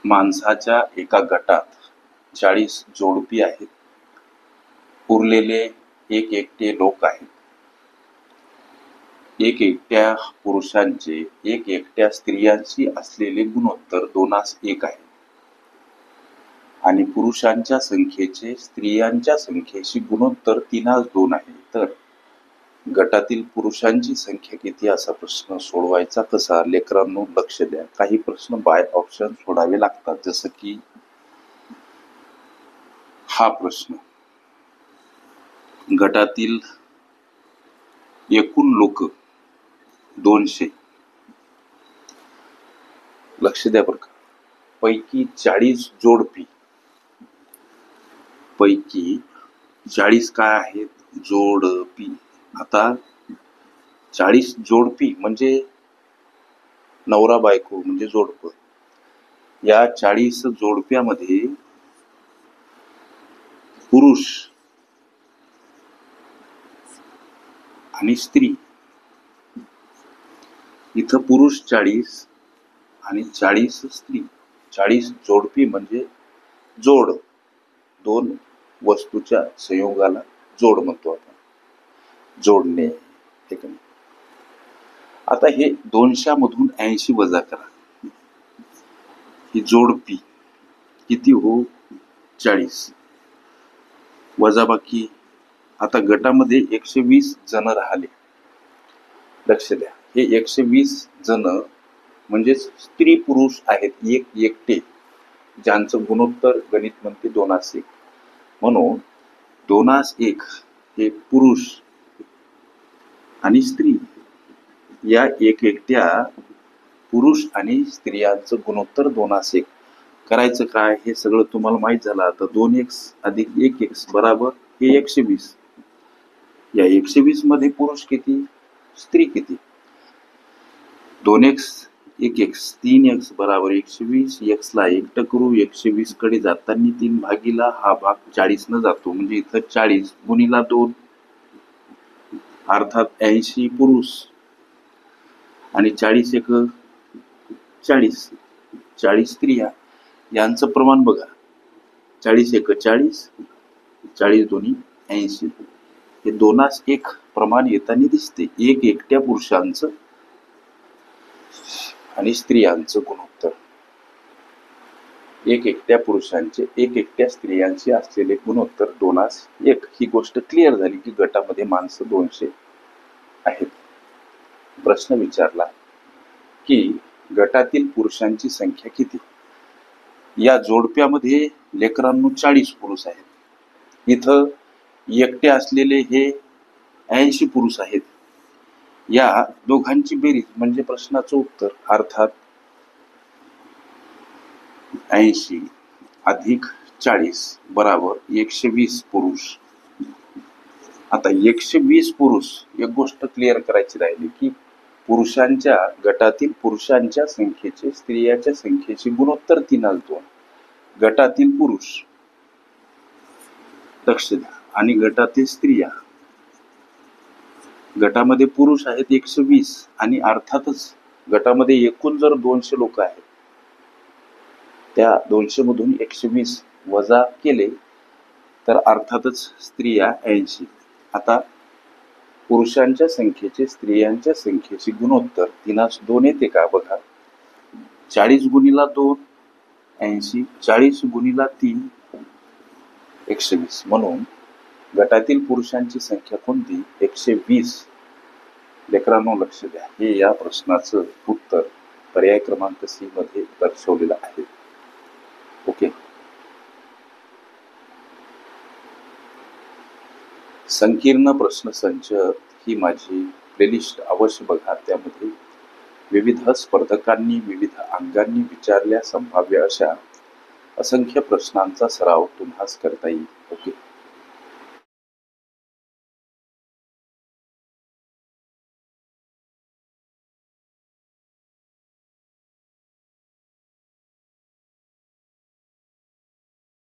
माणसाच्या एका गटात 40 जोडपी आहेत. उरलेले एक एकटे लोक आहेत. एक एकट्या पुरुषांचे एक एकट्या स्त्रियांशी असलेले गुणोत्तर 2:1 आहे आणि पुरुषांच्या संख्येचे स्त्रियांच्या संख्येशी गुणोत्तर 3:2 आहे. तर गटातील पुरुषांची संख्या किती असा प्रश्न सोडवायचा कसा? लेकरांनो लक्ष द्या. काही प्रश्न बाय ऑप्शन सोडावे लागतात, जसं की हा प्रश्न. गटातील एकूण लोक 200. लक्ष द्या बरं का. पैकी 40 जोडपी, पैकी 40 काय आहेत? जोडपी. आता 40 जोडपी म्हणजे नवरा बायको म्हणजे जोडपं. या 40 जोडप्यामध्ये पुरुष आणि स्त्री. इथं पुरुष 40 आणि 40 स्त्री. 40 जोडपी म्हणजे जोड. दोन वस्तूच्या संयोगाला जोड म्हणतो आपण. जोडणे. ठीक आहे. आता हे 200 मधून 80 वजा करा. ही जोडपी किती हो? 40 वजा बाकी. आता गटामध्ये 120 जण राहिले. लक्ष द्या. हे 120 जण म्हणजे स्त्री पुरुष आहेत, एक एकटे, ज्यांचं गुणोत्तर गणित म्हणते 2:1. म्हणून 2:1 हे पुरुष आणि स्त्री. या एक एकट्या पुरुष आणि स्त्रियांचं गुणोत्तर 2:1. करायचं काय? हे सगळं तुम्हाला माहित झालं. आता 2x अधिक 1x बराबर हे 120. या 120 मध्ये पुरुष किती, स्त्री किती? 2x 1x 3x बराबर 120. x ला एकटं करू. 120 कडे जाताना 3 भागीला हा भाग 40 न जातो, म्हणजे इथं 40 गुणीला 2 अर्थात 80 पुरुष आणि 40 एक 40 40 स्त्रिया. यांचं प्रमाण बघा. 40 एक 40, 40 दोन्ही 80. हे 2:1 प्रमाण येताना दिसते. एक एकट्या पुरुषांचं आणि स्त्रियांचं गुणोत्तर. एक एकट्या पुरुषांचे एक एकट्या स्त्रियांचे असलेले गुणोत्तर 2:1. ही गोष्ट क्लिअर झाली की गटामध्ये माणसं 200 आहेत. प्रश्न विचारला की गटातील पुरुषांची संख्या किती? या जोडप्यामध्ये लेकरांनो 40 पुरुष आहेत. इथं एकटे असलेले हे 80 पुरुष आहेत. या दोघांची बेरीज म्हणजे प्रश्नाचं उत्तर, अर्थात 80 अधिक 40 बराबर 120 पुरुष. आता 120 पुरुष. एक गोष्ट क्लिअर करायची राहिली की पुरुषांच्या गटातील पुरुषांच्या संख्येचे स्त्रियांच्या संख्येचे गुणोत्तर 3:2. गटातील पुरुष, लक्ष द्या, आणि गटातील स्त्रिया. गटामध्ये पुरुष आहेत 120 आणि अर्थातच गटामध्ये एकूण जर 200 लोक आहेत, त्या 200 मधून 120 वजा केले तर अर्थातच स्त्रिया 80. आता पुरुषांच्या संख्येचे स्त्रियांच्या संख्येचे गुणोत्तर 3:2 येते का? बघा. 40 गुणीला 2 80, 40 गुणीला 3 120. म्हणून गटातील पुरुषांची संख्या कोणती? 120. लेकरांनो लक्ष द्या. हे या प्रश्नाचं उत्तर पर्याय क्रमांक C मध्ये दर्शवलेलं आहे. ओके. संकीर्ण प्रश्नसंच ही माझी प्लेलिस्ट अवश्य बघा. त्यामध्ये विविध स्पर्धकांनी विविध अंगांनी विचारल्या संभाव्य अशा असंख्य प्रश्नांचा सराव तुम्हास करता येईल. ओके.